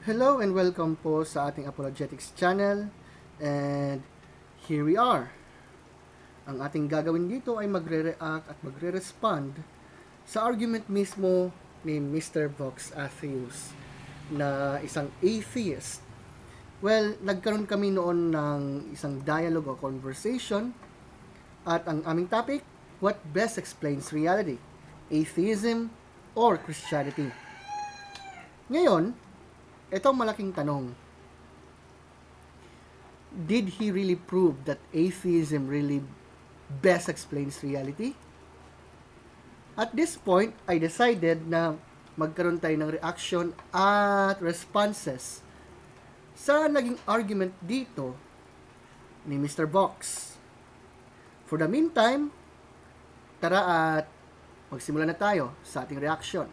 Hello and welcome po sa ating Apologetics channel. And here we are. Ang ating gagawin dito ay magre-react at magre-respond sa argument mismo ni Mr. Vox Atheus na isang atheist. Well, nagkaroon kami noon ng isang dialogue o conversation at ang aming topic, what best explains reality? Atheism or Christianity? Ngayon, ito ang malaking tanong. Did he really prove that atheism really best explains reality? At this point, I decided na magkaroon tayo ng reaction at responses sa naging argument dito ni Mr. Vox. For the meantime, tara at magsimula na tayo sa ating reaction.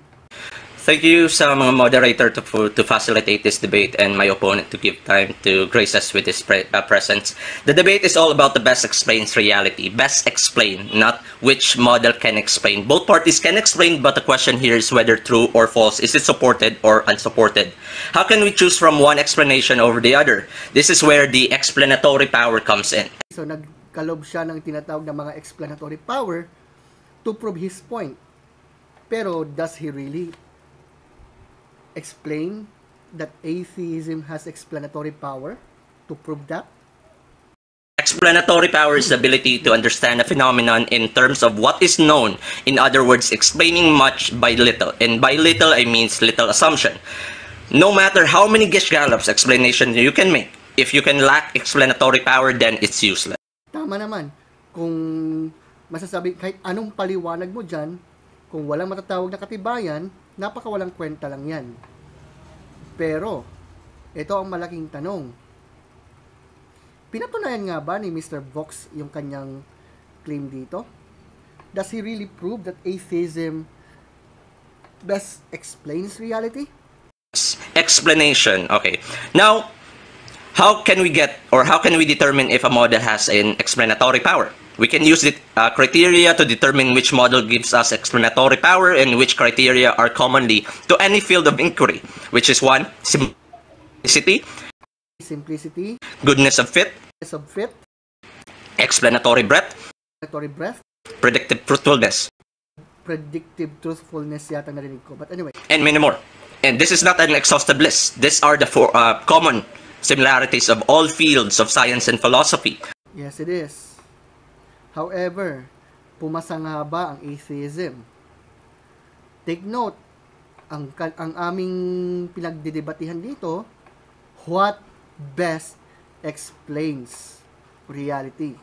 Thank you sa mga moderator to facilitate this debate and my opponent to give time to grace us with his presence. The debate is all about the best explains reality. Best explain, not which model can explain. Both parties can explain, but the question here is whether true or false. Is it supported or unsupported? How can we choose from one explanation over the other? This is where the explanatory power comes in. So nagkalob siya ng tinatawag na mga explanatory power to prove his point. Pero does he really explain that atheism has explanatory power to prove that? Explanatory power is the ability to understand a phenomenon in terms of what is known. In other words, explaining much by little. And by little, I mean little assumption. No matter how many Gish-Gallup's explanation you can make, if you can lack explanatory power, then it's useless. Tama naman. Kung masasabi, kahit anong paliwanag mo dyan, kung walang matatawag na katibayan, napakawalang kwenta lang yan. Pero, ito ang malaking tanong. Pinatunayan nga ba ni Mr. Vox yung kanyang claim dito? Does he really prove that atheism best explains reality? Explanation. Okay. Now, how can we get or how can we determine if a model has an explanatory power? We can use the criteria to determine which model gives us explanatory power and which criteria are commonly to any field of inquiry, which is one, simplicity, goodness of fit, explanatory breadth, predictive truthfulness, yata narinig ko. But anyway. and many more. And this is not an exhaustive list. These are the four common similarities of all fields of science and philosophy. Yes, it is. However, pumasa nga ba ang atheism? Take note, ang aming pinagdidebatihan dito, what best explains reality?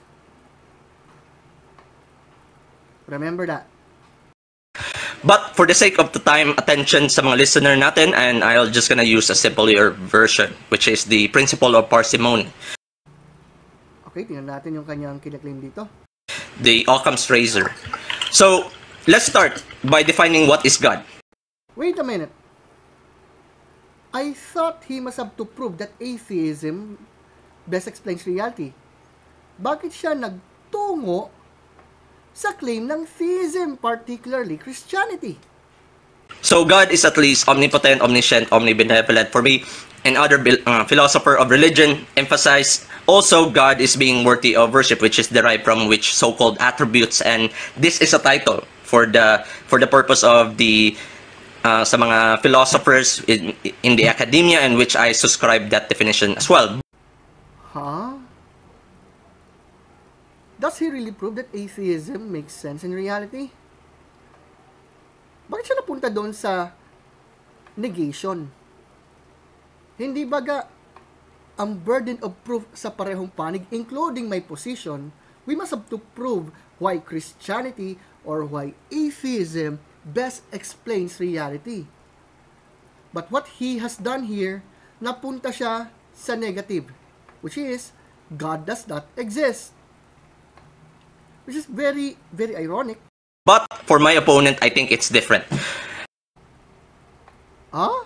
Remember that. But for the sake of the time, attention sa mga listener natin, and I'll just gonna use a simpler version, which is the principle of parsimony. Okay, tingnan natin yung kanyang kinaklaim dito. The Occam's razor. So, let's start by defining what is God. Wait a minute. I thought he must have to prove that atheism best explains reality. Bakit siya nagtungo sa claim ng theism, particularly Christianity? So, God is at least omnipotent, omniscient, omnibenevolent. For me, and other philosopher of religion emphasize also God is being worthy of worship, which is derived from which so-called attributes, and this is a title for the purpose of the sa mga philosophers in the academia, in which I subscribe that definition as well. Huh? Does he really prove that atheism makes sense in reality? Bakit siya napunta doon sa negation? Hindi baga ang burden of proof sa parehong panig, including my position, we must have to prove why Christianity or why atheism best explains reality. But what he has done here, napunta siya sa negative, which is, God does not exist. Which is very, very ironic. But for my opponent, I think it's different. Ah?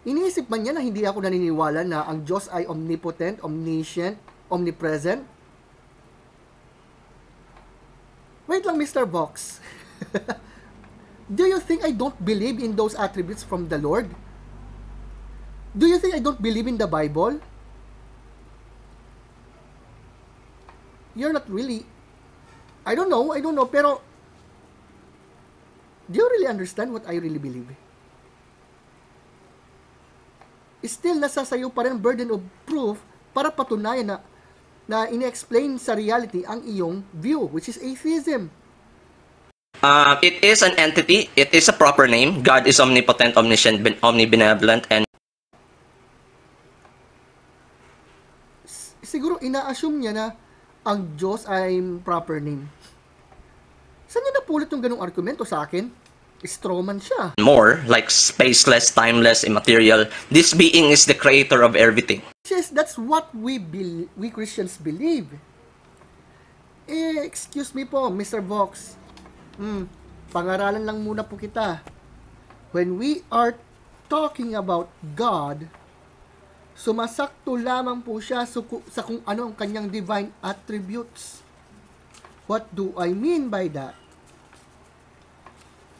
Iniisip man niya na hindi ako naniniwala na ang Diyos ay omnipotent, omniscient, omnipresent? Wait lang, Mr. Vox. Do you think I don't believe in those attributes from the Lord? Do you think I don't believe in the Bible? You're not really. I don't know, pero do you really understand what I really believe? Still, nasa sayo pa rin burden of proof para patunayan na ine-explain sa reality ang iyong view, which is atheism. It is an entity. It is a proper name. God is omnipotent, omniscient, omnibenevolent, and siguro ina-assume niya na ang Diyos ay proper name. Saan niya napulot yung ganung argumento sa akin? Strawman siya. more, like spaceless, timeless, immaterial. This being is the creator of everything. Yes, that's what we Christians believe. Excuse me po, Mr. Vox. Pangaralan lang muna po kita. When we are talking about God, sumasakto lamang po siya sa kung ano ang kanyang divine attributes. What do I mean by that?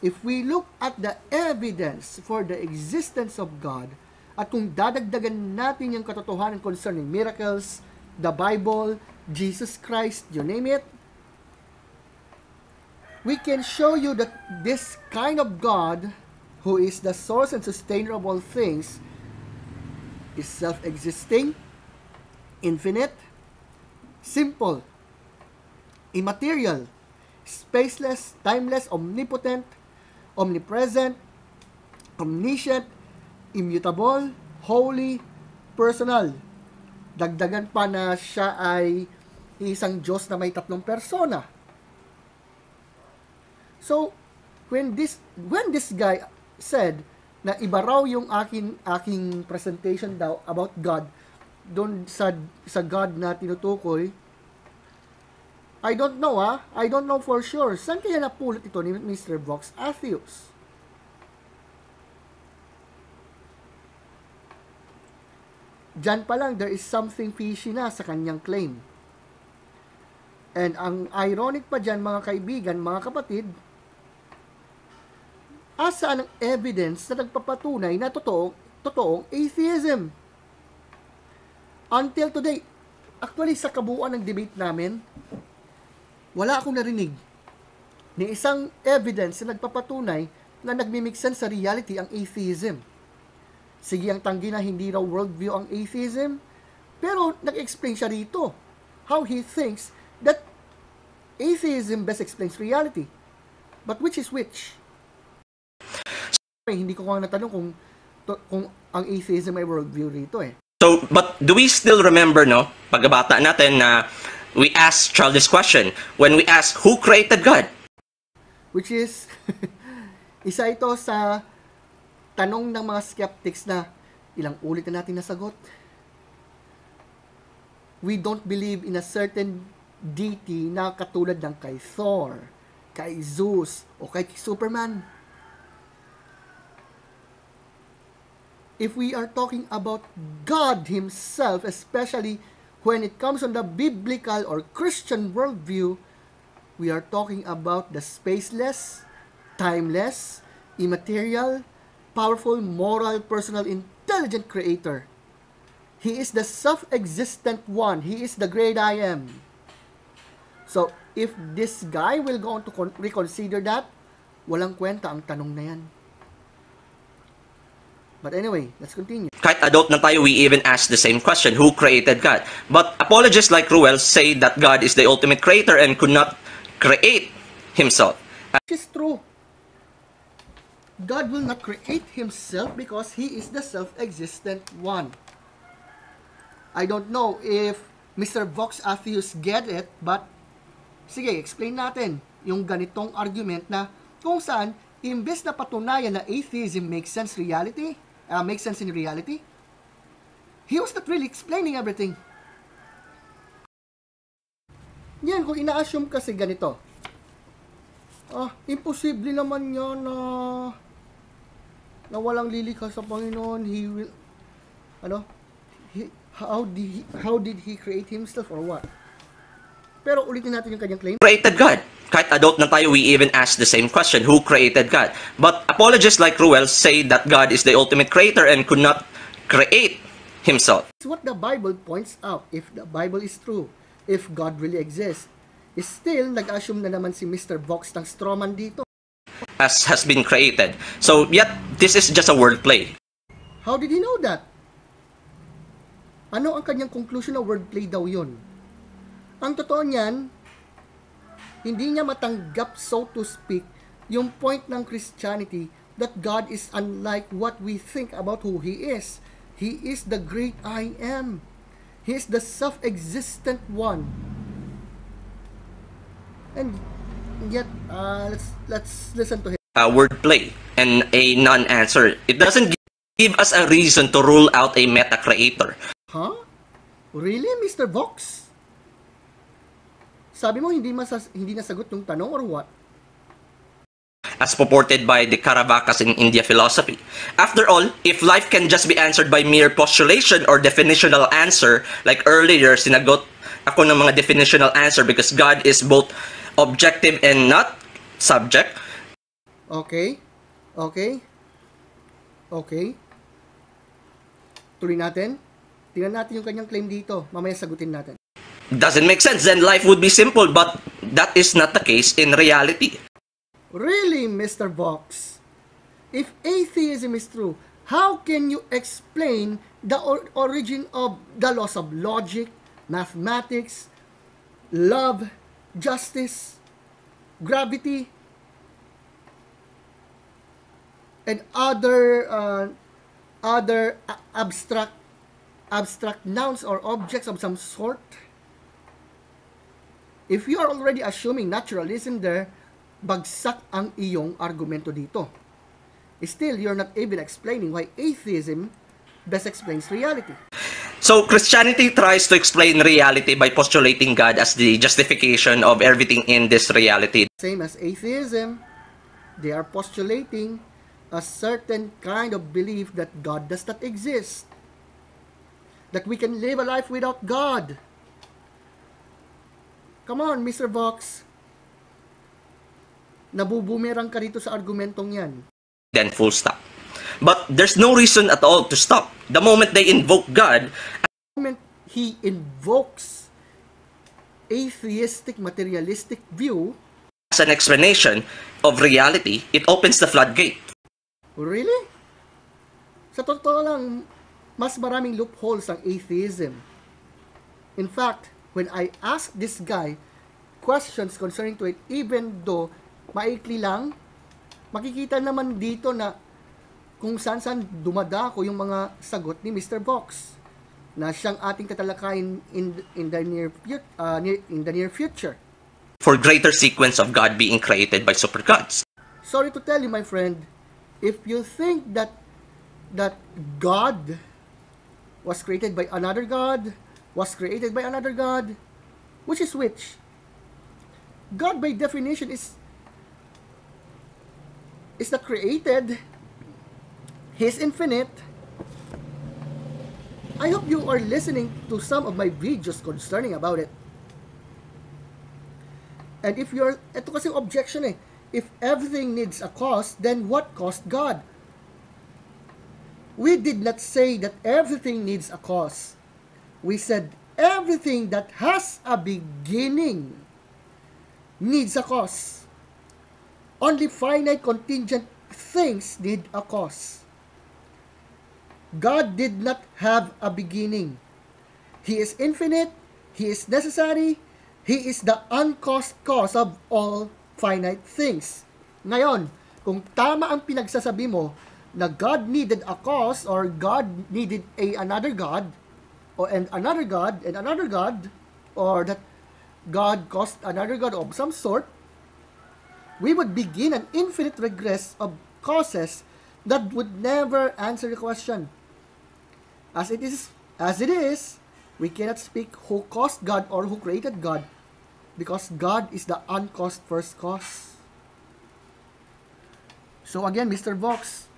If we look at the evidence for the existence of God, at kung dadagdagan natin yung katotohanan concerning miracles, the Bible, Jesus Christ, you name it, we can show you that this kind of God, who is the source and sustainer of all things, is self-existing, infinite, simple, immaterial, spaceless, timeless, omnipotent, omnipresent, omniscient, immutable, holy, personal. Dagdagan pa na siya ay isang Diyos na may 3 persona. So, when this guy said na iba raw yung aking presentation daw about God doon sa God na tinutukoy, I don't know I don't know for sure. Saan kaya napulot ito ni Mr. Vox Atheus? Diyan pa lang, there is something fishy na sa kanyang claim. And ang ironic pa dyan, mga kaibigan, mga kapatid, asaan ang evidence na nagpapatunay na totoong atheism? Until today, actually sa kabuuan ng debate namin, wala akong narinig ni isang evidence na nagpapatunay na nagmimix sense sa reality ang atheism. Sige ang tanggi na hindi raw worldview ang atheism, pero nag-explain siya rito how he thinks that atheism best explains reality. But which is which? Hindi ko natanong kung ang atheism ay worldview rito eh. So, but do we still remember, no, pagkabata natin na we ask childish question when we ask who created God? Which is, isa ito sa tanong ng mga skeptics na ilang ulit na natin nasagot. We don't believe in a certain deity na katulad ng kay Thor, kay Zeus, o kay Superman. If we are talking about God Himself, especially when it comes on the biblical or Christian worldview, we are talking about the spaceless, timeless, immaterial, powerful, moral, personal, intelligent creator. He is the self-existent one. He is the great I am. So, if this guy will go on to reconsider that, walang kwenta ang tanong na yan. But anyway, let's continue. Kahit adult na tayo, we even ask the same question, who created God? But apologists like Ruel say that God is the ultimate creator and could not create Himself. Which is true. God will not create Himself because He is the self-existent one. I don't know if Mr. Vox Atheus get it, but sige, explain natin yung ganitong argument na kung saan, imbes na patunayan na atheism makes sense in reality, he was not really explaining everything. Yan, kung ina-assume kasi ganito, imposible naman yan na walang lilikha sa Panginoon. He will, how did He create Himself or what? Pero ulitin natin yung kanyang claim. Created God. Kahit adult na tayo, we even ask the same question, who created God? But apologists like Ruel say that God is the ultimate creator and could not create himself. It's what the Bible points out. If the Bible is true, if God really exists, is still nag-assume na naman si Mr. Vox ng strawman dito. As has been created. So, yet, this is just a wordplay. How did he know that? Ano ang kanyang conclusion na wordplay daw yun? Ang totoo niyan, hindi niya matanggap, so to speak, yung point ng Christianity that God is unlike what we think about who He is. He is the great I am. He is the self-existent one. And yet, let's listen to him. Wordplay and a non-answer. It doesn't give us a reason to rule out a meta-creator. Huh? Really, Mr. Vox? Sabi mo hindi nasagot yung tanong or what? As purported by the Caravakas in India philosophy. After all, if life can just be answered by mere postulation or definitional answer, like earlier, sinagot ako ng mga definitional answer because God is both objective and not subject. Okay. Tuloy natin. Tingnan natin yung kanyang claim dito. Mamaya sagutin natin. Doesn't make sense. Then life would be simple, but that is not the case in reality. Really, Mr. Vox? If atheism is true, how can you explain the origin of the laws of logic, mathematics, love, justice, gravity, and other abstract nouns or objects of some sort? If you are already assuming naturalism there, bagsak ang iyong argumento dito. Still, you're not even explaining why atheism best explains reality. So Christianity tries to explain reality by postulating God as the justification of everything in this reality. Same as atheism, they are postulating a certain kind of belief that God does not exist. That we can live a life without God. Come on, Mr. Vox. Nabubumerang ka dito sa argumentong yan. Then full stop. But there's no reason at all to stop. The moment they invoke God, The moment he invokes atheistic, materialistic view, as an explanation of reality, it opens the floodgate. really? Sa totoo lang, mas maraming loopholes ang atheism. In fact, when I asked this guy questions concerning to it, even though maikli lang, makikita naman dito na kung saan dumadako yung mga sagot ni Mr. Vox na siyang ating tatalakayin in the near future. For greater sequence of God being created by super gods. Sorry to tell you, my friend, if you think that God was created by another God, which is which? God by definition is not created. He is infinite. I hope you are listening to some of my videos concerning about it. And if you're, ito kasi objection eh, if everything needs a cause, then what caused God? We did not say that everything needs a cause. We said everything that has a beginning needs a cause. Only finite contingent things need a cause. God did not have a beginning. He is infinite, He is necessary, He is the uncaused cause of all finite things. Ngayon, kung tama ang pinagsasabi mo na God needed a cause or God needed another God or another God or that God caused another God of some sort, we would begin an infinite regress of causes that would never answer the question. As it is, we cannot speak who caused God or who created God because God is the uncaused first cause. So again, Mr. Vox,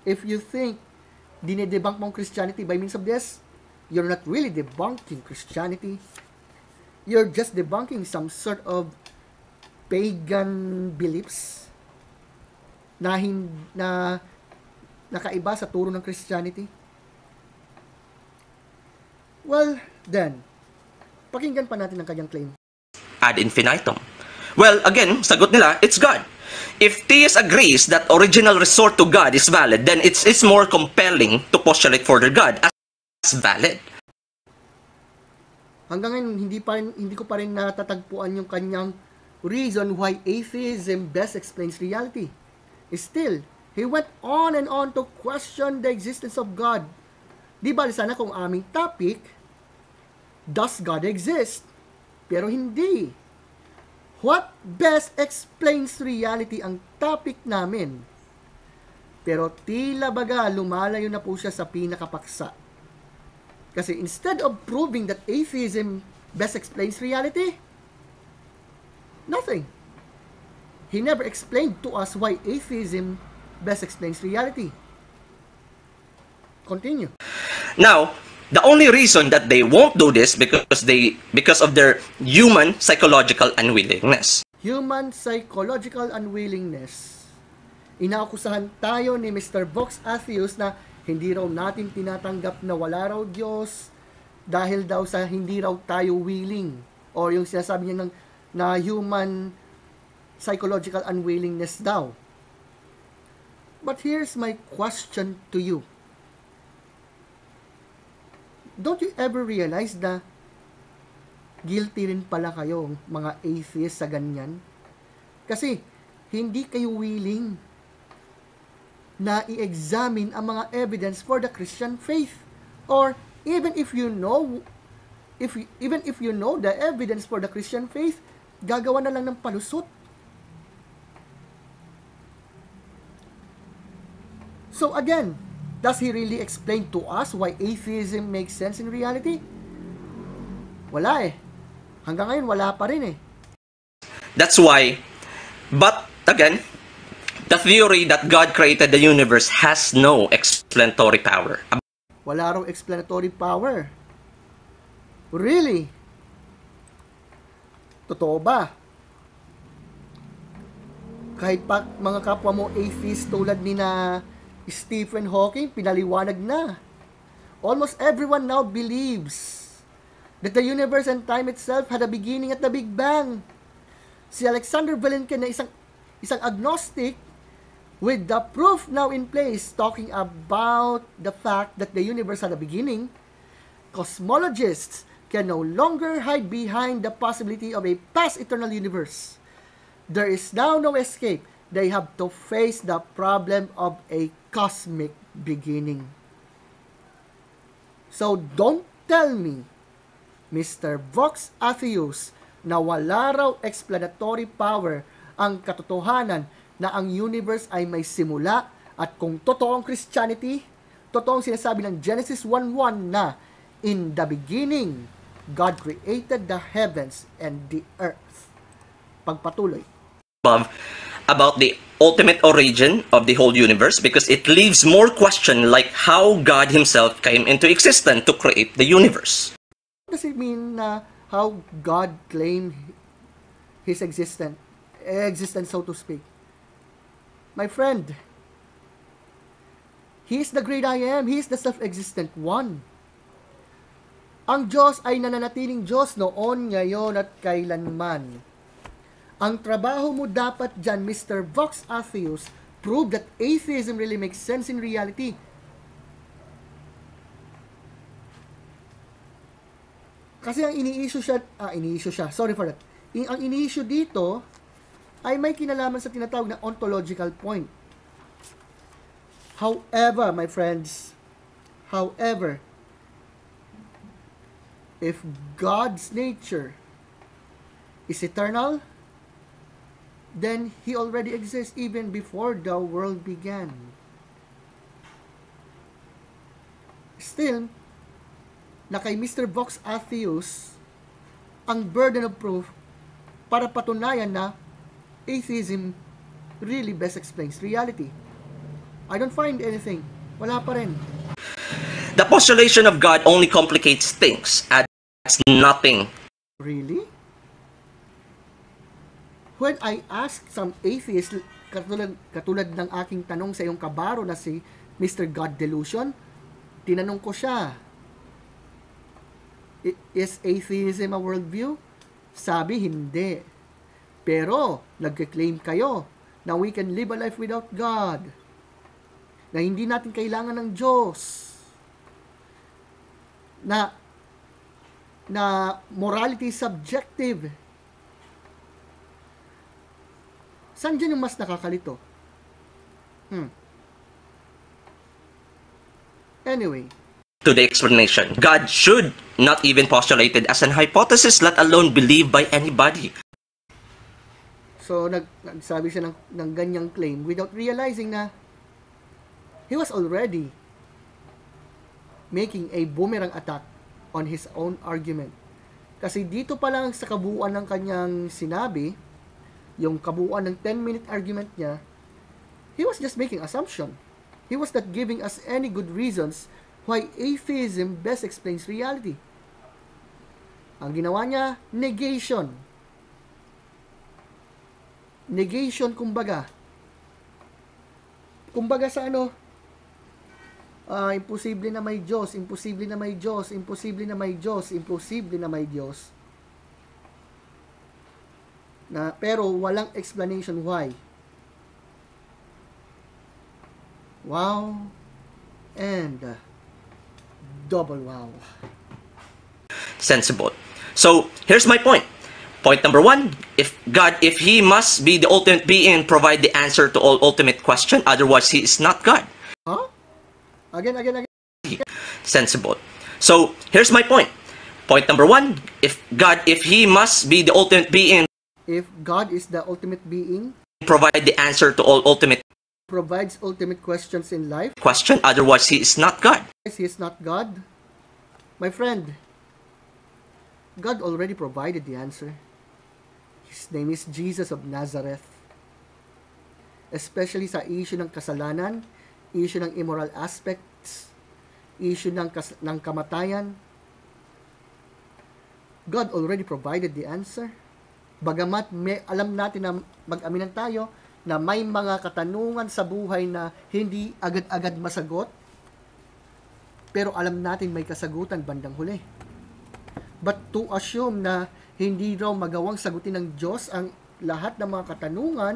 if you think dinedebunk mong Christianity by means of this, you're not really debunking Christianity. You're just debunking some sort of pagan beliefs na nakaiba sa turo ng Christianity. Well, then, pakinggan pa natin ang kanyang claim. Ad infinitum. Well, again, sagot nila, it's God. If theist agrees that original resort to God is valid, then it's more compelling to postulate further God as valid. Hanggang ngayon, hindi ko pa rin natatagpuan yung kanyang reason why atheism best explains reality. Still, he went on and on to question the existence of God. Di ba sana kung aming topic, does God exist? Pero hindi. What best explains reality ang topic namin? Pero tila baga lumalayo na po siya sa pinakapaksa. Kasi instead of proving that atheism best explains reality, nothing. He never explained to us why atheism best explains reality. Continue. Now, the only reason that they won't do this because of their human psychological unwillingness. Human psychological unwillingness. Inaakusahan tayo ni Mr. Vox Atheus na hindi raw natin tinatanggap na wala raw Diyos dahil daw sa hindi raw tayo willing, or yung sinasabi niya na human psychological unwillingness daw. But here's my question to you. Don't you ever realize na guilty rin pala kayo, mga atheists, sa ganyan? Kasi hindi kayo willing na i-examine ang mga evidence for the Christian faith. Or even if you know the evidence for the Christian faith, gagawa na lang ng palusot. So again, does he really explain to us why atheism makes sense in reality? Wala eh. Hanggang ngayon, wala pa rin eh. That's why, but again, the theory that God created the universe has no explanatory power. Wala raw explanatory power. Really? Totoo ba? Kahit pa mga kapwa mo atheist tulad ni na Stephen Hawking, pinaliwanag na. Almost everyone now believes that the universe and time itself had a beginning at the Big Bang. Si Alexander Vilenkin na isang agnostic with the proof now in place talking about the fact that the universe had a beginning, cosmologists can no longer hide behind the possibility of a past eternal universe. There is now no escape. They have to face the problem of a cosmic beginning. So don't tell me, Mr. Vox Atheus, na wala raw explanatory power ang katotohanan na ang universe ay may simula, at kung totoong Christianity, totoong sinasabi ng Genesis 1:1 na in the beginning, God created the heavens and the earth. Pagpatuloy. About the ultimate origin of the whole universe, because it leaves more question like how God himself came into existence to create the universe. What does it mean na how God claimed his existence, so to speak? My friend, He is the great I am. He is the self-existent one. Ang Diyos ay nananatiling Diyos noon, ngayon, at kailanman. Ang trabaho mo dapat dyan, Mr. Vox Atheus, prove that atheism really makes sense in reality. Kasi ang ini-issue siya, sorry for that. Ang ini-issue dito ay may kinalaman sa tinatawag na ontological point. However, my friends, if God's nature is eternal, then He already exists even before the world began. Still, na kay Mr. Vox Atheus ang burden of proof para patunayan na atheism really best explains reality. I don't find anything. Wala pa rin. The postulation of God only complicates things, adds nothing. Really? When I ask some atheists, katulad ng aking tanong sa iyong kabaro na si Mr. God Delusion, tinanong ko siya, Is atheism a worldview? Sabi, hindi. Pero, nagke-claim kayo na we can live a life without God. Na hindi natin kailangan ng Diyos. Na morality is subjective. Saan dyan yung mas nakakalito? Anyway. To the explanation, God should not even postulated as an hypothesis, let alone believed by anybody. So, nagsabi siya ng ganyang claim without realizing na he was already making a boomerang attack on his own argument. Kasi dito pa lang sa kabuuan ng kanyang sinabi, yung kabuuan ng 10-minute argument niya, he was just making assumption. He was not giving us any good reasons why atheism best explains reality. Ang ginawa niya, negation. Negation, kumbaga. Kumbaga sa ano, imposible na may Diyos, imposible na may Diyos, imposible na may Diyos, imposible na may Diyos. Pero walang explanation why. Wow. And double wow. Sensible. So, here's my point. Point number one, if he must be the ultimate being, provide the answer to all ultimate question, otherwise he is not God. Huh? Again. Sensible. So, here's my point. Point number one, if he must be the ultimate being, if God is the ultimate being, provide the answer to all ultimate provides ultimate questions in life, question, otherwise he is not God. He is not God. My friend, God already provided the answer. His name is Jesus of Nazareth. Especially sa issue ng kasalanan, issue ng immoral aspects, issue ng kamatayan, God already provided the answer. Bagamat alam natin na mag-aminan tayo na may mga katanungan sa buhay na hindi agad-agad masagot, pero alam natin may kasagutan bandang huli. But to assume na hindi raw magawang sagutin ng Diyos ang lahat ng mga katanungan,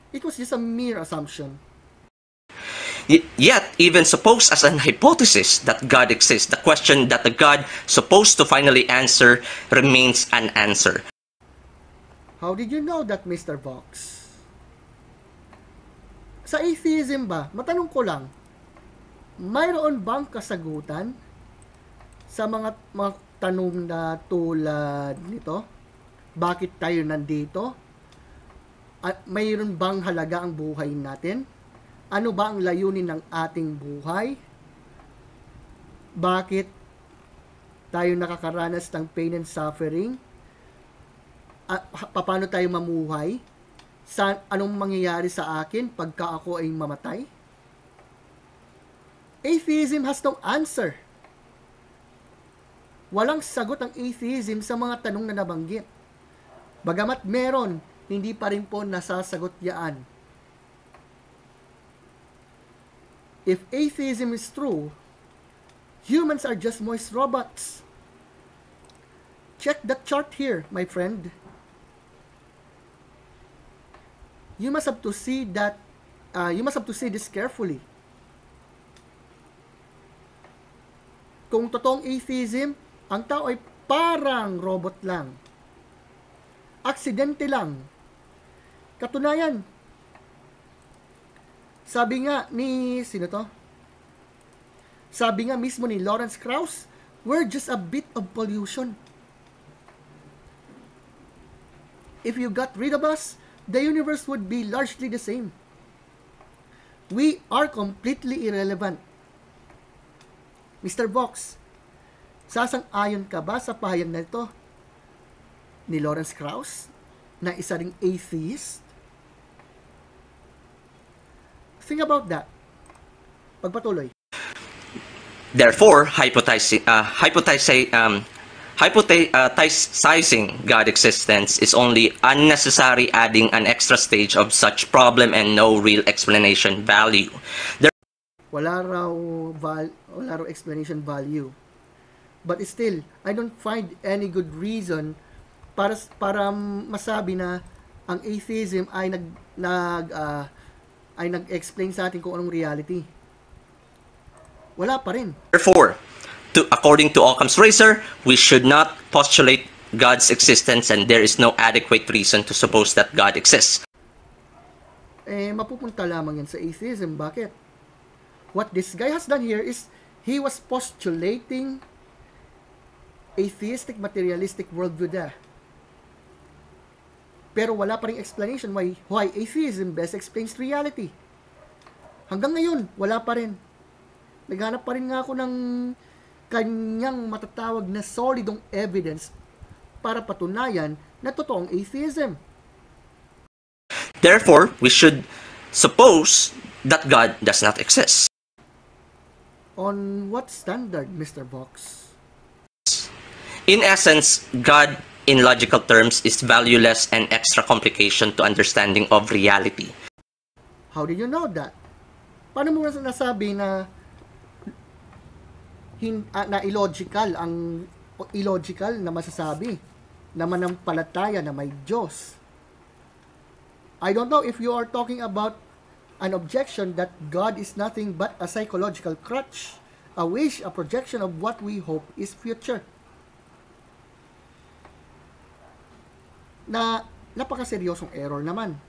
it was just a mere assumption. Yet, even suppose as an hypothesis that God exists, the question that the God supposed to finally answer remains unanswered. How did you know that, Mr. Vox? Sa atheism ba, matanong ko lang, mayroon bang kasagutan sa mga tanong na tulad nito? Bakit tayo nandito? At mayroon bang halaga ang buhay natin? Ano ba ang layunin ng ating buhay? Bakit tayo nakakaranas ng pain and suffering? Paano tayo mamuhay? Anong mangyayari sa akin pagka ako ay mamatay? Atheism has no answer. Walang sagot ang atheism sa mga tanong na nabanggit. Bagamat meron, hindi pa rin po nasasagot yaan. If atheism is true, humans are just moist robots. Check the chart here, my friend. You must have to see that. You must have to see this carefully. Kung totoong atheism, ang tao ay parang robot lang. Aksidente lang. Katunayan, sabi nga ni, sino to? Sabi nga mismo ni Lawrence Krauss, we're just a bit of pollution. If you got rid of us, the universe would be largely the same. We are completely irrelevant. Mr. Vox, sasang-ayon ka ba sa pahayag na ito ni Lawrence Krauss na isa ring atheist? Think about that. Pagpatuloy. Therefore, hypothesizing God existence is only unnecessary, adding an extra stage of such problem and no real explanation value. wala raw explanation value. But still, I don't find any good reason para masabi na ang atheism ay nag-explain sa atin kung anong reality. Wala pa rin. Therefore, according to Occam's razor, we should not postulate God's existence, and there is no adequate reason to suppose that God exists. Mapupunta lamang yan sa atheism. Bakit? What this guy has done here is he was postulating atheistic, materialistic worldview there. Pero wala pa ring explanation why atheism best explains reality. Hanggang ngayon, wala pa rin. Naghanap pa rin nga ako ng kanyang matatawag na solidong evidence para patunayan na totoong atheism. Therefore, we should suppose that God does not exist. On what standard, Mr. Vox? In essence, God, in logical terms, is valueless and extra complication to understanding of reality. How did you know that? Paano mo nasabi na illogical na masasabi na manampalataya na may Diyos? I don't know if you are talking about an objection that God is nothing but a psychological crutch, a wish, a projection of what we hope is future. Na napakaseryosong error naman.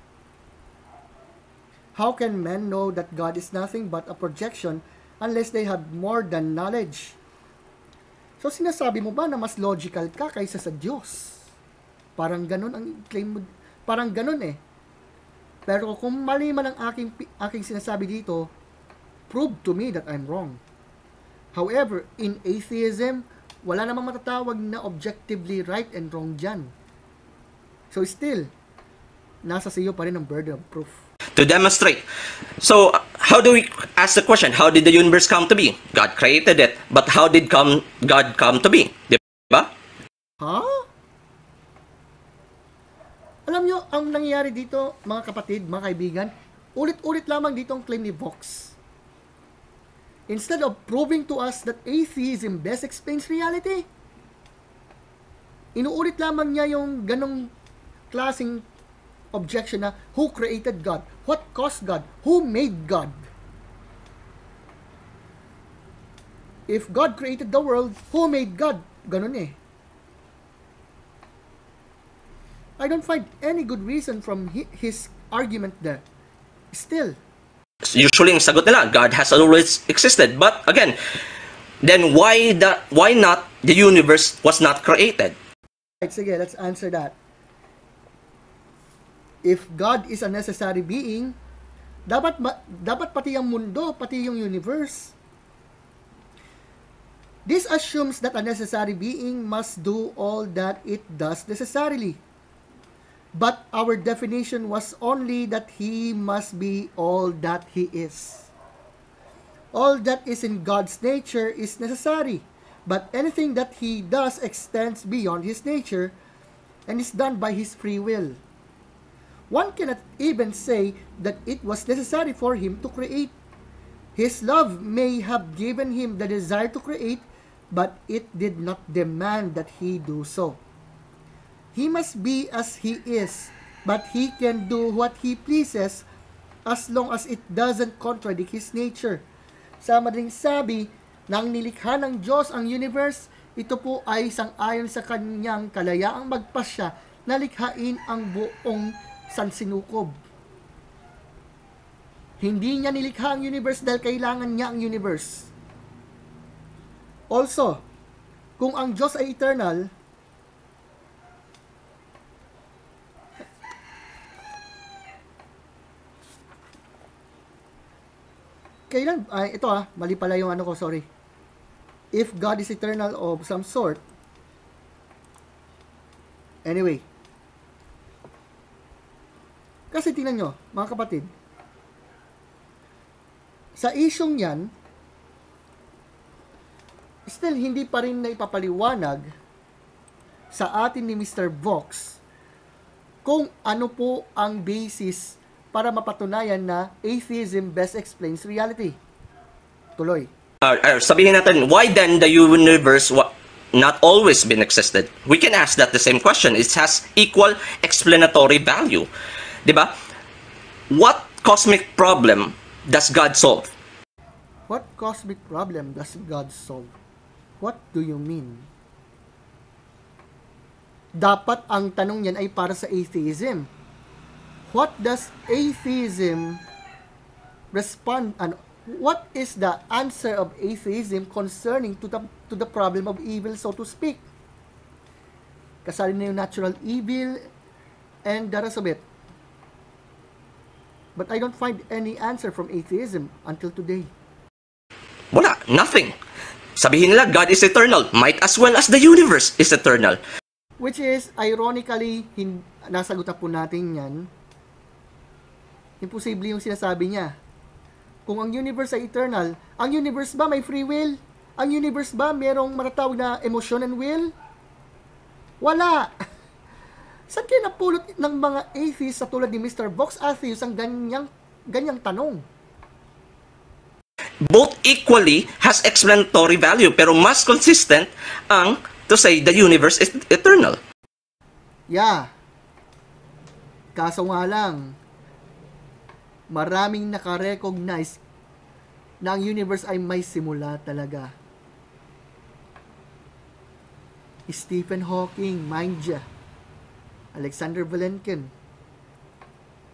How can men know that God is nothing but a projection unless they have more than knowledge? So sinasabi mo ba na mas logical ka kaysa sa Diyos? Parang ganun ang claim mo. Parang ganun eh. Pero kung mali man ang aking sinasabi dito, prove to me that I'm wrong. However, in atheism, wala namang matatawag na objectively right and wrong dyan. So still, nasa sa iyo pa rin ang burden of proof. To demonstrate. So, how do we ask the question, how did the universe come to be? God created it, but how did God come to be? Diba? Huh? Alam nyo, ang nangyayari dito, mga kapatid, mga kaibigan, ulit-ulit lamang dito ang claim ni Vox. Instead of proving to us that atheism best explains reality, inuulit lamang niya yung ganong klaseng objection na who created God? What caused God? Who made God? If God created the world, who made God? Ganon eh. I don't find any good reason from his argument there. Still. Usually, ang sagot nila, God has always existed. But again, then why not the universe was not created? Right, sige, let's answer that. If God is a necessary being, dapat pati ang mundo, pati yung universe. This assumes that a necessary being must do all that it does necessarily. But our definition was only that he must be all that he is. All that is in God's nature is necessary, but anything that he does extends beyond his nature and is done by his free will. One cannot even say that it was necessary for him to create. His love may have given him the desire to create, but it did not demand that he do so. He must be as he is, but he can do what he pleases as long as it doesn't contradict his nature. Sa madaling sabi, nang nilikha ng Diyos ang universe, ito po ay sang-ayon sa kanyang kalayaang magpasya na likhain ang buong sansinukob. Hindi niya nilikha ang universe dahil kailangan niya ang universe. Also, kung ang Diyos ay eternal, mali pala yung ano ko, sorry. If God is eternal of some sort, anyway, kasi tingnan nyo, mga kapatid, sa isyong yan, still hindi pa rin na ipapaliwanag sa atin ni Mr. Vox kung ano po ang basis para mapatunayan na atheism best explains reality. tuloy. Sabihin natin, why then the universe not always been existed? We can ask that the same question. It has equal explanatory value. Diba? What cosmic problem does God solve? What cosmic problem does God solve? What do you mean? Dapat ang tanong yan ay para sa atheism. What does atheism respond, what is the answer of atheism concerning to the problem of evil, so to speak? Kasali na yung natural evil and the rest of it. But I don't find any answer from atheism until today. Wala, nothing. Sabihin nila, God is eternal, might as well as the universe is eternal. Which is, ironically, nasagot na po natin yan. Imposible yung sinasabi niya. Kung ang universe ay eternal, ang universe ba may free will? Ang universe ba merong matatawag na emotion and will? Wala! Saan kayo napulot ng mga atheists sa tulad ni Mr. Vox Atheist ang ganyang tanong? Both equally has explanatory value, pero mas consistent ang to say the universe is eternal. Yeah. Kaso nga lang, maraming nakarecognize na ang universe ay may simula talaga. Stephen Hawking, mind ya. Alexander Vilenkin,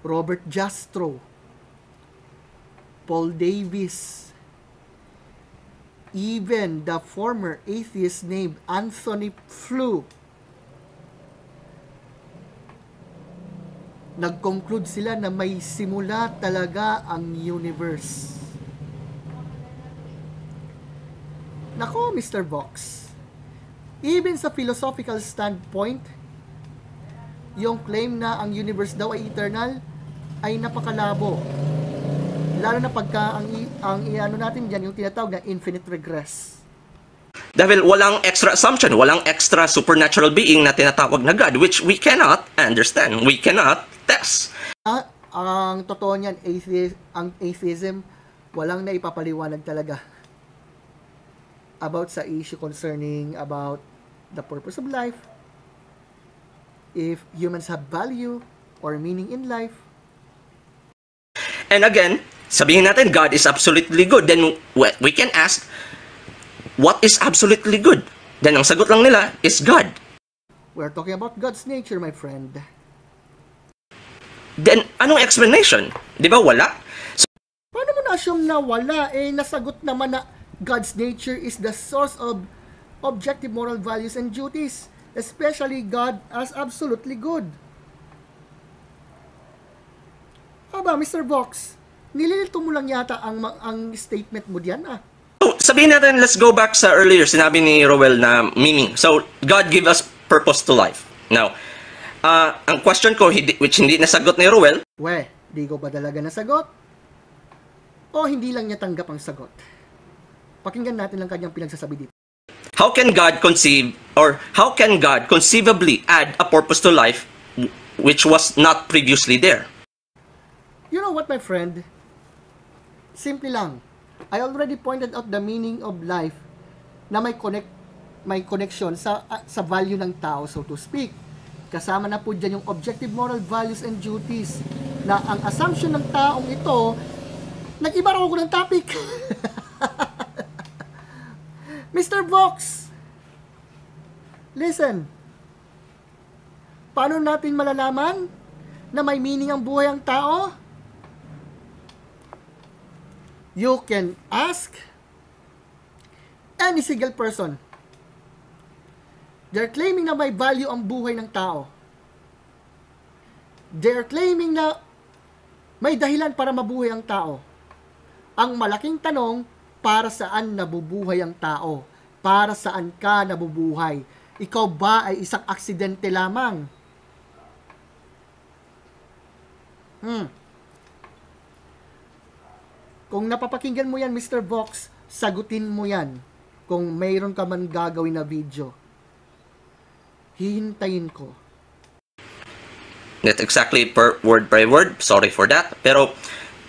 Robert Jastrow, Paul Davies, even the former atheist named Anthony Flew, nag-conclude sila na may simula talaga ang universe. Nako, Mr. Vox, even sa philosophical standpoint, yung claim na ang universe daw ay eternal ay napakalabo. Lalo na pagka ang iano natin diyan yung tinatawag na infinite regress. Dahil walang extra assumption, walang extra supernatural being na tinatawag na God, which we cannot understand, we cannot test. Ang totoo niyan, ang atheism, walang naipapaliwanag talaga about sa issue concerning about the purpose of life, if humans have value or meaning in life. And again, sabihin natin God is absolutely good, then we can ask, what is absolutely good? Then ang sagot lang nila is God. We're talking about God's nature, my friend. Then anong explanation? Di ba wala? Paano mo na-assume na wala? Nasagot naman na God's nature is the source of objective moral values and duties, especially God as absolutely good. Aba, Mr. Vox, nililito mo lang yata ang statement mo diyan, So, sabihin natin, let's go back sa earlier, sinabi ni Roel na meaning. So, God give us purpose to life. Now, ang question ko, which hindi nasagot ni Roel, di ko ba talaga nasagot? O hindi lang niya tanggap ang sagot? Pakinggan natin lang kanyang pinagsasabi dito. How can God conceivably add a purpose to life which was not previously there? You know what, my friend? Simple lang. I already pointed out the meaning of life na may connection sa value ng tao, so to speak. Kasama na po dyan yung objective moral values and duties na ang assumption ng taong ito, nag-iba raw ako ng topic. Mr. Vox, listen. Paano natin malalaman na may meaning ang buhay ang tao? You can ask any single person. They're claiming na may value ang buhay ng tao. They're claiming na may dahilan para mabuhay ang tao. Ang malaking tanong, para saan nabubuhay ang tao? Para saan ka nabubuhay? Ikaw ba ay isang aksidente lamang? Kung napapakinggan mo yan, Mr. Vox, sagutin mo yan. Kung mayroon ka man gagawin na video, hihintayin ko. Not exactly per word by word, sorry for that. Pero,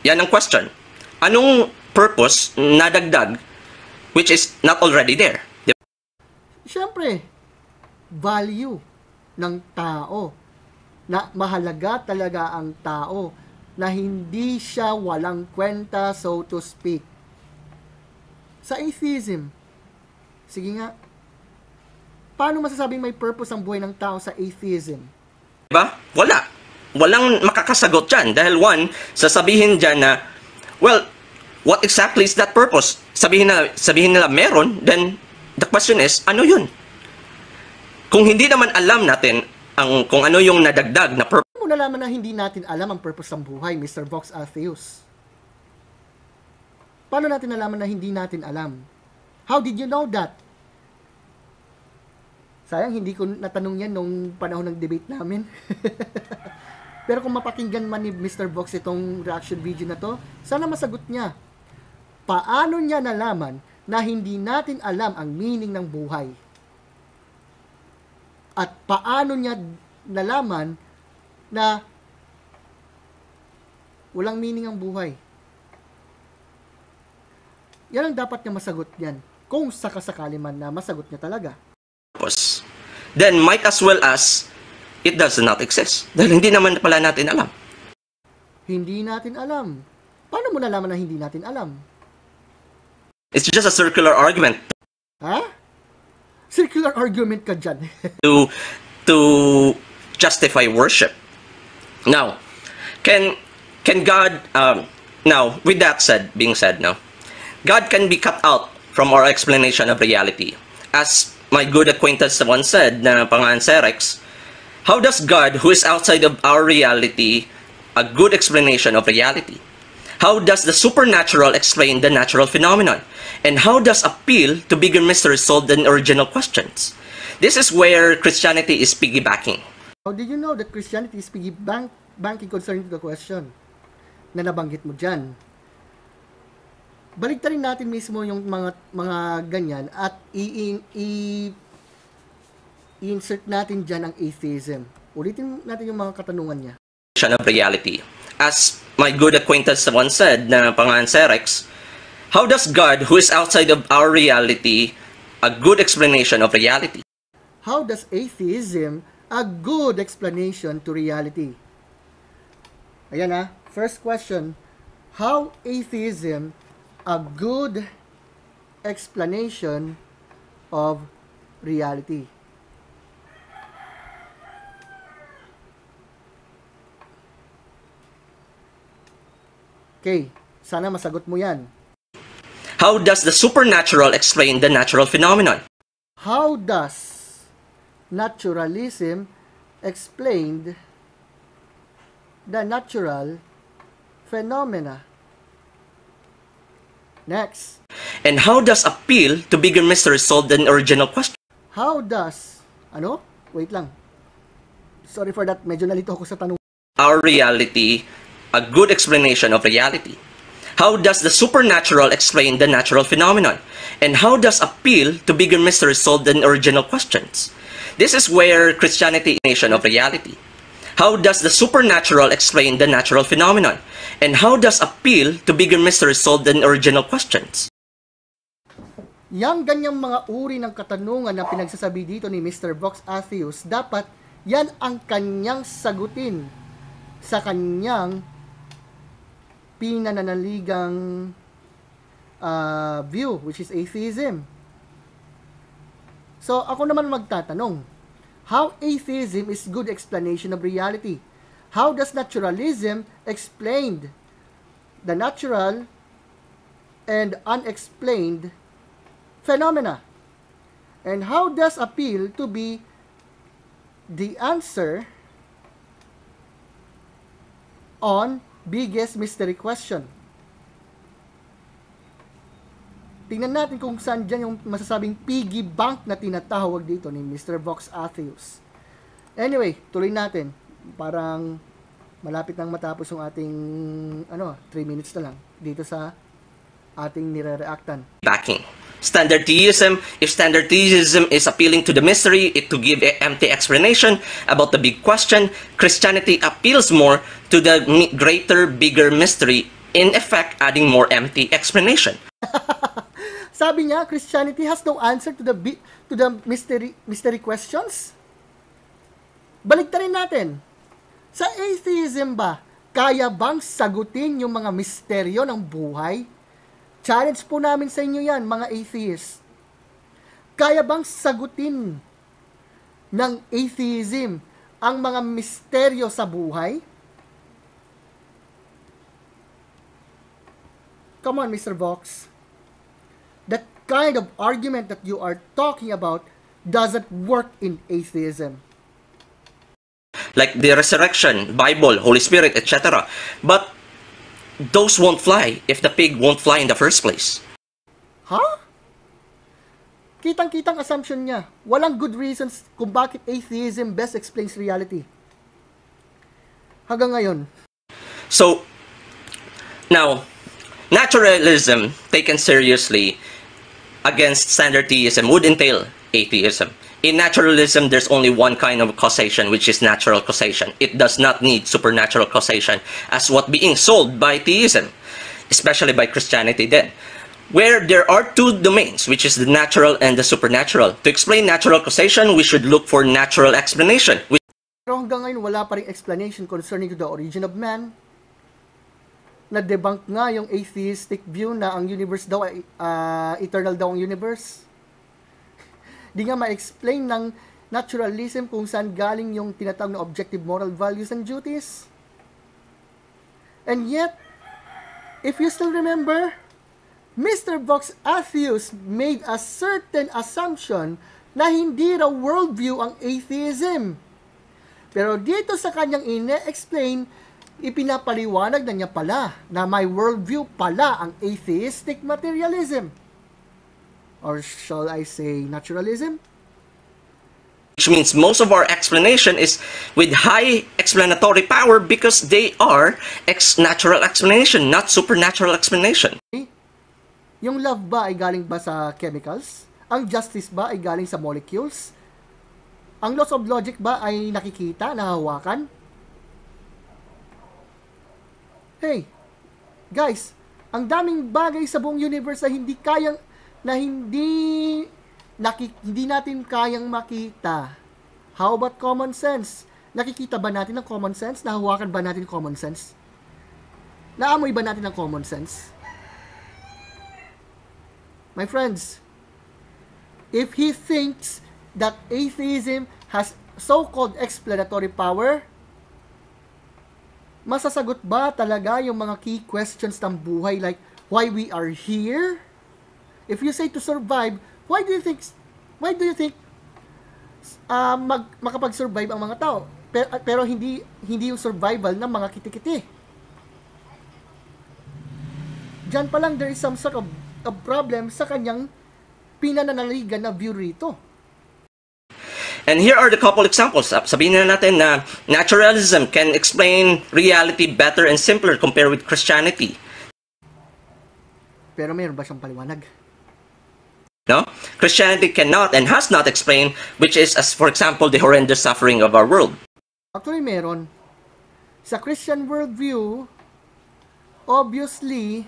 yan ang question. Anong purpose na dagdag which is not already there. Siyempre, value ng tao, na mahalaga talaga ang tao, na hindi siya walang kwenta, so to speak. Sa atheism, sige nga, paano masasabing may purpose ang buhay ng tao sa atheism? Diba? Wala. Walang makakasagot dyan. Dahil one, sasabihin dyan na, well, what exactly is that purpose? Sabihin nila meron, then the question is, ano yun? Kung hindi naman alam natin kung ano yung nadagdag na purpose. Paano mo nalaman na hindi natin alam ang purpose ng buhay, Mr. Vox Atheus? Paano natin nalaman na hindi natin alam? How did you know that? Sayang, hindi ko natanong yan nung panahon ng debate namin. Pero kung mapakinggan man ni Mr. Vox itong reaction video na to, sana masagot niya. Paano niya nalaman na hindi natin alam ang meaning ng buhay? At paano niya nalaman na walang meaning ang buhay? Yan ang dapat niya masagot niyan. Kung sakasakali man na masagot niya talaga. Then might as well as it does not exist. Dahil hindi naman pala natin alam. Hindi natin alam. Paano mo nalaman na hindi natin alam? It's just a circular argument. Ha? Circular argument ka dyan. to justify worship. Now, can God, now, with that being said, no, God can be cut out from our explanation of reality. As my good acquaintance once said, na pangalan Serex, how does God, who is outside of our reality, a good explanation of reality? How does the supernatural explain the natural phenomenon? And how does appeal to bigger mysteries solve the original questions? This is where Christianity is piggybacking. How did you know that Christianity is piggybacking concerning the question na nabanggit mo dyan? Baligtarin natin mismo yung mga ganyan at i-insert natin dyan ang atheism. Ulitin natin yung mga katanungan niya. Of reality. As my good acquaintance once said, na pangalan Serex, how does God, who is outside of our reality, a good explanation of reality? How does atheism a good explanation to reality? Ayan na, first question, how atheism a good explanation of reality? Okay, sana masagot mo yan. How does the supernatural explain the natural phenomenon? How does naturalism explain the natural phenomena? Next. And how does appeal to bigger mysteries solve the original question? How does, Wait lang. Sorry for that, medyo nalito ako sa tanong. Our reality, a good explanation of reality. How does the supernatural explain the natural phenomenon? And how does appeal to bigger mysteries solve the original questions? This is where Christianity is a nation of reality. How does the supernatural explain the natural phenomenon? And how does appeal to bigger mysteries solve the original questions? Yang ganyang mga uri ng katanungan na pinagsasabi dito ni Mr. Vox Atheus, dapat yan ang kanyang sagutin sa kanyang pinananaligang view, which is atheism. So, ako naman magtatanong, how atheism is good explanation of reality? How does naturalism explain the natural and unexplained phenomena? And how does appeal to be the answer on biggest mystery question? Tingnan natin kung saan dyan yung masasabing piggy bank na tinatawag dito ni Mr. Vox Atheus. Anyway, tuloy natin. Parang malapit nang matapos yung ating 3 minutes na lang dito sa ating nire-reactan. Backing. Standard theism, if standard theism is appealing to the mystery, it to give an empty explanation about the big question, Christianity appeals more to the greater, bigger mystery in effect adding more empty explanation. Sabi niya, Christianity has no answer to the mystery questions. Baligtarin natin. Sa atheism ba, kaya bang sagutin yung mga misteryo ng buhay? Challenge po namin sa inyo yan, mga atheists. Kaya bang sagutin ng atheism ang mga misteryo sa buhay? Come on, Mr. Vox. That kind of argument that you are talking about doesn't work in atheism. Like the resurrection, Bible, Holy Spirit, etc. But those won't fly if the pig won't fly in the first place. Huh? Kitang-kitang assumption niya. Walang good reasons kung bakit atheism best explains reality. Hanggang ngayon. So, now, naturalism taken seriously against standard theism would entail atheism. In naturalism, there's only one kind of causation, which is natural causation. It does not need supernatural causation as what being sold by theism, especially by Christianity then. Where there are two domains, which is the natural and the supernatural. To explain natural causation, we should look for natural explanation. Pero hanggang ngayon, wala pa rin explanation concerning to the origin of man. Na-debunk nga yung atheistic view na ang universe daw ay eternal daw ang universe. Di nga ma-explain ng naturalism kung saan galing yung tinatawag na objective moral values and duties. And yet, if you still remember, Mr. Vox Atheus made a certain assumption na hindi raw worldview ang atheism. Pero dito sa kanyang ine-explain, ipinapaliwanag na niya pala na may worldview pala ang atheistic materialism. Or shall I say naturalism? Which means most of our explanation is with high explanatory power because they are natural explanation, not supernatural explanation. Yung love ba ay galing ba sa chemicals? Ang justice ba ay galing sa molecules? Ang laws of logic ba ay nakikita, nahahawakan? Hey, guys, ang daming bagay sa buong universe na hindi natin kayang makita. How about common sense? Nakikita ba natin ang common sense? Nahawakan ba natin common sense? Naamoy ba natin ang common sense? My friends, if he thinks that atheism has so-called explanatory power, masasagot ba talaga yung mga key questions ng buhay like why we are here? If you say to survive, why do you think makapag-survive ang mga tao? Pero hindi yung survival ng mga kiti-kiti. Diyan pa lang there is some sort of problem sa kanyang pinananaligan na view rito. And here are the couple examples. Sabihin na natin na naturalism can explain reality better and simpler compared with Christianity. Pero mayroon ba siyang paliwanag? No? Christianity cannot and has not explained, which is, as for example, the horrendous suffering of our world. Actually, meron. Sa Christian worldview, obviously,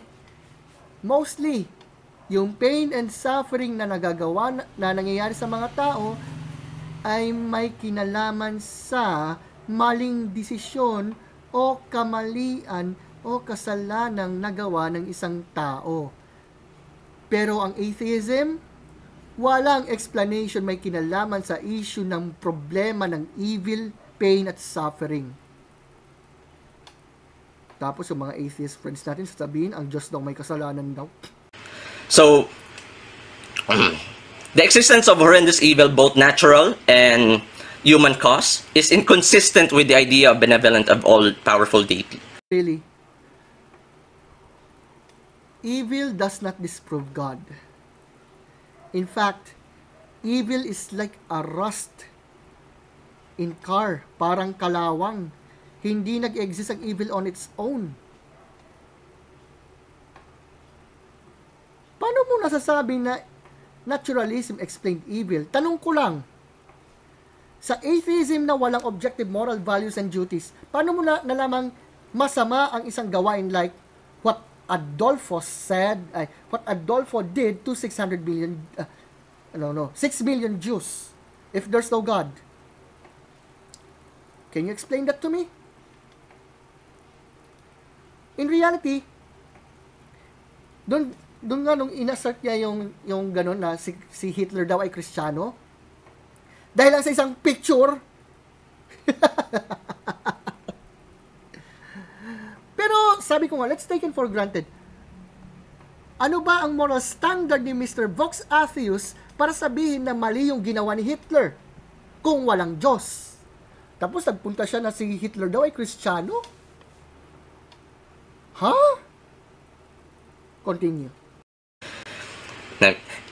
mostly, yung pain and suffering na nangyayari sa mga tao ay may kinalaman sa maling desisyon o kamalian o kasalanang nagawa ng isang tao. Pero ang atheism, walang explanation may kinalaman sa issue ng problema ng evil, pain at suffering. Tapos yung mga atheist friends natin sasabihin, ang Diyos daw may kasalanan daw. So, the existence of horrendous evil, both natural and human cause, is inconsistent with the idea of benevolent of all-powerful deity. Really? Evil does not disprove God. In fact, evil is like a rust in car, parang kalawang. Hindi nag-exist ang evil on its own. Paano mo nasasabi na naturalism explained evil? Tanong ko lang, sa atheism na walang objective moral values and duties, paano mo nalamang masama ang isang gawain like what Adolfo said, what Adolfo did to 600 billion, 6 million Jews if there's no God. Can you explain that to me? In reality, doon nga nung inassert niya yung ganun na si Hitler daw ay Kristiyano, dahil lang sa isang picture. Pero sabi ko nga, let's take it for granted. Ano ba ang moral standard ni Mr. Vox Atheus para sabihin na mali yung ginawa ni Hitler kung walang Diyos? Tapos nagpunta siya na si Hitler daw ay Kristiyano? Continue.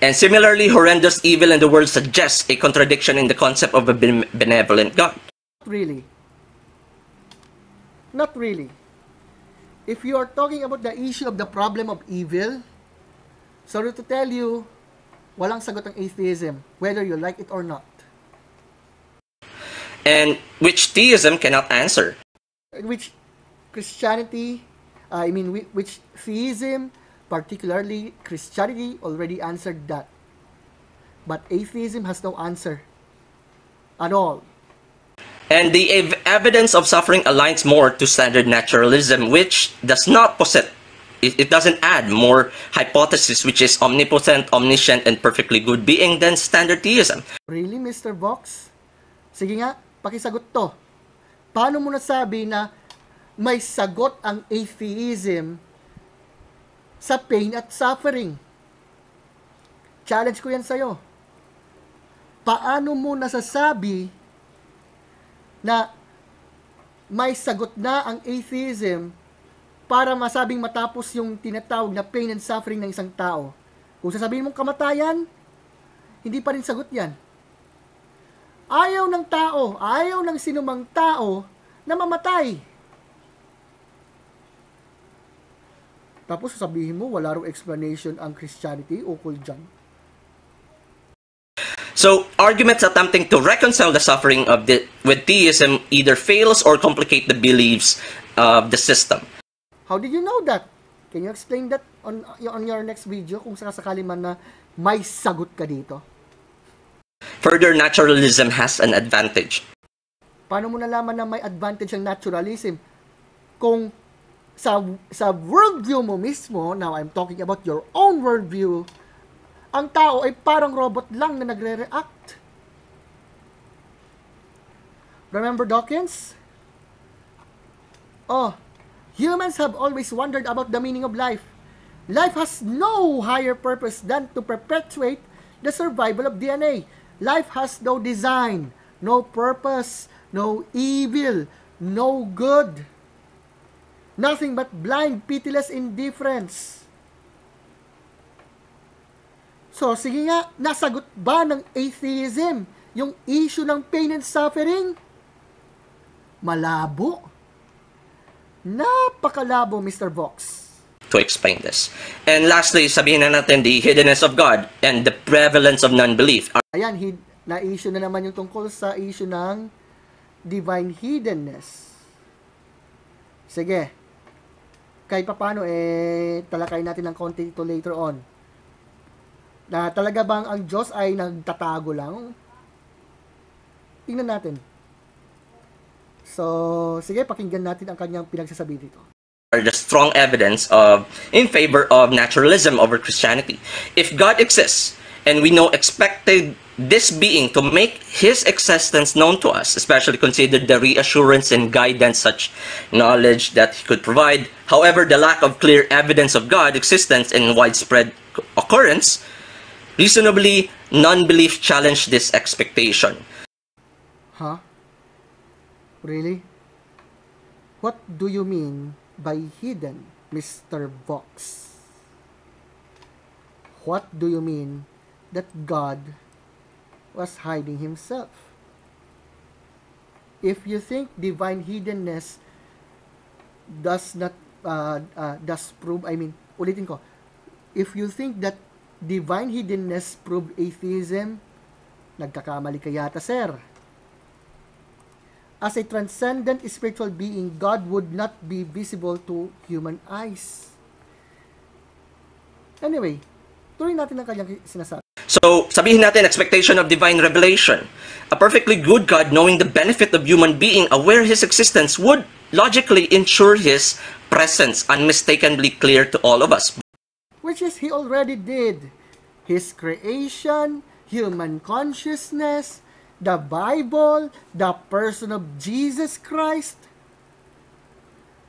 And similarly, horrendous evil in the world suggests a contradiction in the concept of a benevolent God. Not really. If you are talking about the issue of the problem of evil, sorry to tell you, walang sagot ang atheism, whether you like it or not. And which theism cannot answer. Which Christianity, which theism, particularly Christianity, already answered that. But atheism has no answer at all. And the evidence of suffering aligns more to standard naturalism, which does not posit, it doesn't add more hypothesis, which is omnipotent, omniscient, and perfectly good being than standard theism. Really, Mr. Vox? Sige nga, pakisagot to. Paano mo nasabi na may sagot ang atheism sa pain at suffering? Challenge ko yan sa'yo. Paano mo nasasabi na may sagot na ang atheism para masabing matapos yung tinatawag na pain and suffering ng isang tao? Kung sasabihin mong kamatayan, hindi pa rin sagot yan. Ayaw ng tao, ayaw ng sinumang tao na mamatay. Tapos sasabihin mo, wala raw explanation ang Christianity ukol dyan. So, arguments attempting to reconcile the suffering with theism either fails or complicate the beliefs of the system. How did you know that? Can you explain that on your next video kung sakasakali man na may sagot ka dito? Further, naturalism has an advantage. Paano mo nalaman na may advantage ang naturalism? Kung sa worldview mo mismo, now I'm talking about your own worldview, ang tao ay parang robot lang na nagre-react. Remember Dawkins? Humans have always wondered about the meaning of life. Life has no higher purpose than to perpetuate the survival of DNA. Life has no design, no purpose, no evil, no good. Nothing but blind, pitiless indifference. So, sige nga, nasagot ba ng atheism yung issue ng pain and suffering? Malabo. Napakalabo, Mr. Vox. To explain this. And lastly, sabihin na natin the hiddenness of God and the prevalence of non-belief. Ayan, na-issue na naman yung tungkol sa issue ng divine hiddenness. Sige. Kahit paano, talakay natin ng konti ito later on. Na talaga bang ang Diyos ay nagtatago lang? Tingnan natin. So, sige, pakinggan natin ang kanyang pinagsasabi dito. Are the strong evidence in favor of naturalism over Christianity. If God exists, and we know expected this being to make his existence known to us, especially considered the reassurance and guidance such knowledge that he could provide. However, the lack of clear evidence of God's existence and widespread occurrence, reasonably, non-belief challenged this expectation. Huh? Really? What do you mean by hidden, Mr. Vox? What do you mean that God was hiding himself? If you think divine hiddenness does prove, ulitin ko, if you think that divine hiddenness prove atheism, nagkakamali ka yata, sir. As a transcendent spiritual being, God would not be visible to human eyes. Anyway, tuloy natin ang kanyang sinasabi. So, sabihin natin, expectation of divine revelation. A perfectly good God, knowing the benefit of human being, aware his existence, would logically ensure his presence unmistakably clear to all of us. Which is he already did. His creation, human consciousness, the Bible, the person of Jesus Christ.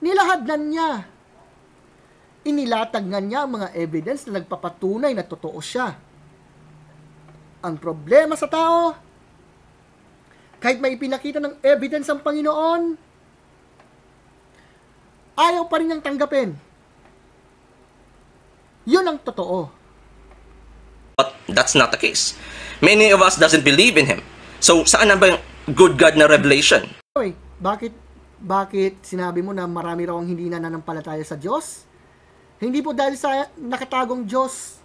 Nilahadnan niya. Inilatag nga niya ang mga evidence na nagpapatunay na totoo siya. Ang problema sa tao, kahit may ipinakita ng evidence ang Panginoon, ayaw pa rin niyang tanggapin. Yun ang totoo. But that's not the case. Many of us doesn't believe in him. So, saan na ba yung good God na revelation? Okay, bakit sinabi mo na marami raw ang hindi nananampalataya sa Diyos? Hindi po dahil sa nakatagong Diyos.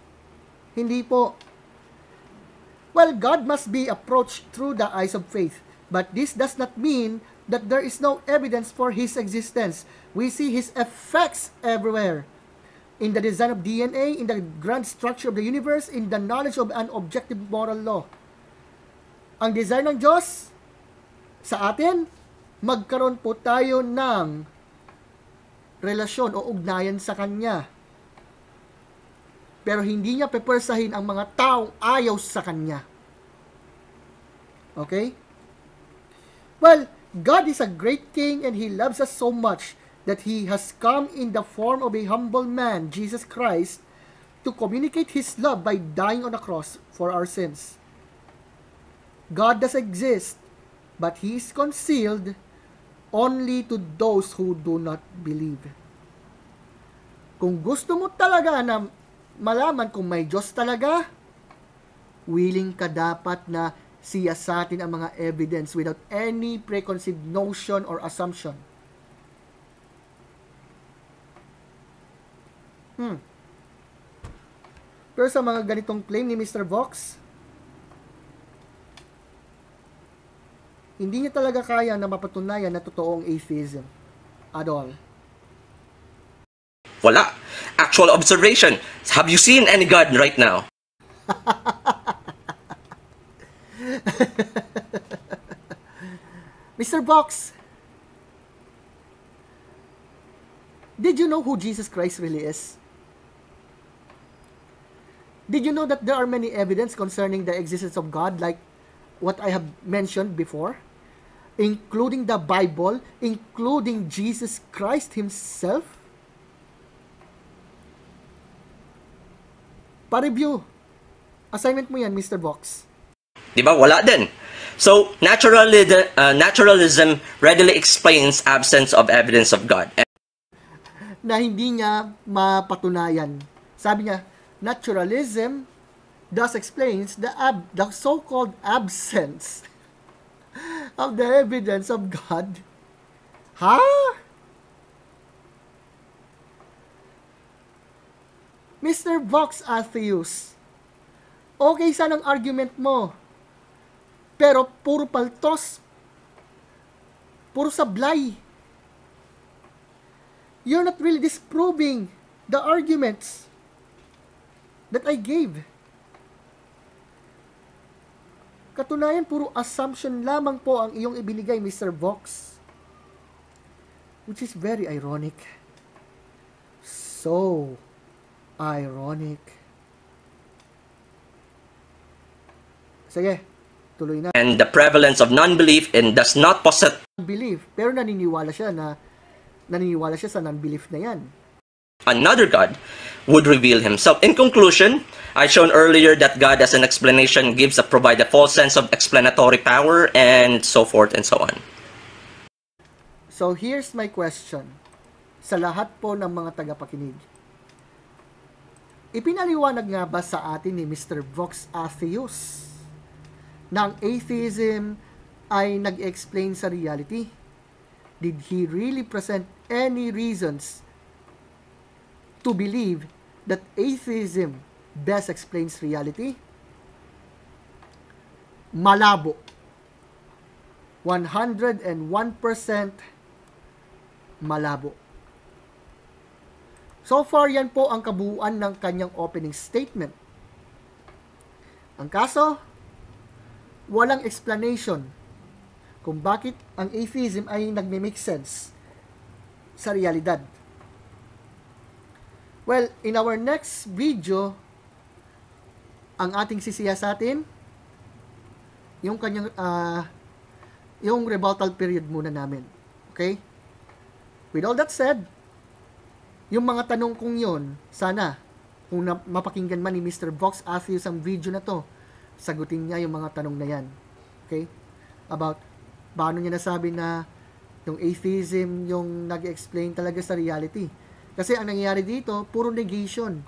Hindi po. Well, God must be approached through the eyes of faith. But this does not mean that there is no evidence for His existence. We see His effects everywhere. In the design of DNA, in the grand structure of the universe, in the knowledge of an objective moral law. Ang design ng Diyos sa atin, magkaroon po tayo ng relasyon o ugnayan sa Kanya. Pero hindi niya pepersahin ang mga taong ayaw sa Kanya. Okay? Well, God is a great King and He loves us so much that He has come in the form of a humble man, Jesus Christ, to communicate His love by dying on the cross for our sins. God does exist, but He is concealed only to those who do not believe. Kung gusto mo talaga na malaman kung may Diyos talaga, willing ka dapat na siyasatin ang mga evidence without any preconceived notion or assumption. Pero sa mga ganitong claim ni Mr. Vox, hindi niya talaga kaya na mapatunayan na totoong atheism at all. Wala. Actual observation. Have you seen any God right now? Mr. Vox, did you know who Jesus Christ really is? Did you know that there are many evidence concerning the existence of God, like what I have mentioned before, including the Bible, including Jesus Christ Himself? Pa-review. Assignment mo yan, Mr. Vox. Diba? Wala din. So, naturalism readily explains absence of evidence of God. Na hindi niya mapatunayan. Sabi niya, naturalism thus explains the so-called absence of the evidence of God. Ha? Mr. Vox Atheus, okay sanang argument mo, pero puro paltos, puro sablay. You're not really disproving the arguments that I gave. Katunayan, puro assumption lamang po ang iyong ibinigay, Mr. Vox. Which is very ironic. So ironic. Sige, tuloy na. And the prevalence of non-belief and does not possess Belief, pero naniniwala siya sa non-belief na yan. another God would reveal himself. In conclusion, I shown earlier that God as an explanation provide a false sense of explanatory power and so forth and so on. So here's my question sa lahat po ng mga tagapakinig. Ipinaliwanag nga ba sa atin ni Mr. Vox Atheus na ang atheism ay nag-explain sa reality? Did he really present any reasons to believe that atheism best explains reality? Malabo. 101% malabo. So far, yan po ang kabuuan ng kanyang opening statement. Ang kaso, walang explanation kung bakit ang atheism ay nagme-make sense sa realidad. Well, in our next video, ang ating sisiyasatin, yung kanyang, yung rebuttal period muna namin. Okay? With all that said, yung mga tanong kong yon, sana, kung mapakinggan man ni Mr. Vox Atheist ang video na to, sagutin niya yung mga tanong na yan. Okay? About, paano niya nasabi na yung atheism yung nag-explain talaga sa reality. Kasi ang nangyayari dito, puro negation.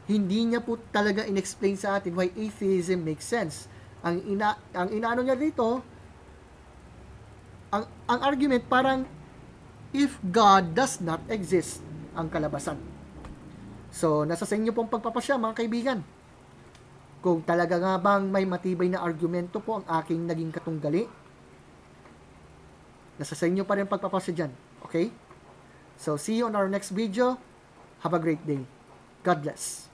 Hindi niya po talaga in-explain sa atin why atheism makes sense. Ang inaano niya dito, ang argument parang, if God does not exist, ang kalabasan. So, nasa sa inyo pong pagpapasya, mga kaibigan. Kung talaga nga bang may matibay na argumento po ang aking naging katunggali, nasa sa inyo pa rin pagpapasya dyan. Okay? So, see you on our next video. Have a great day. God bless.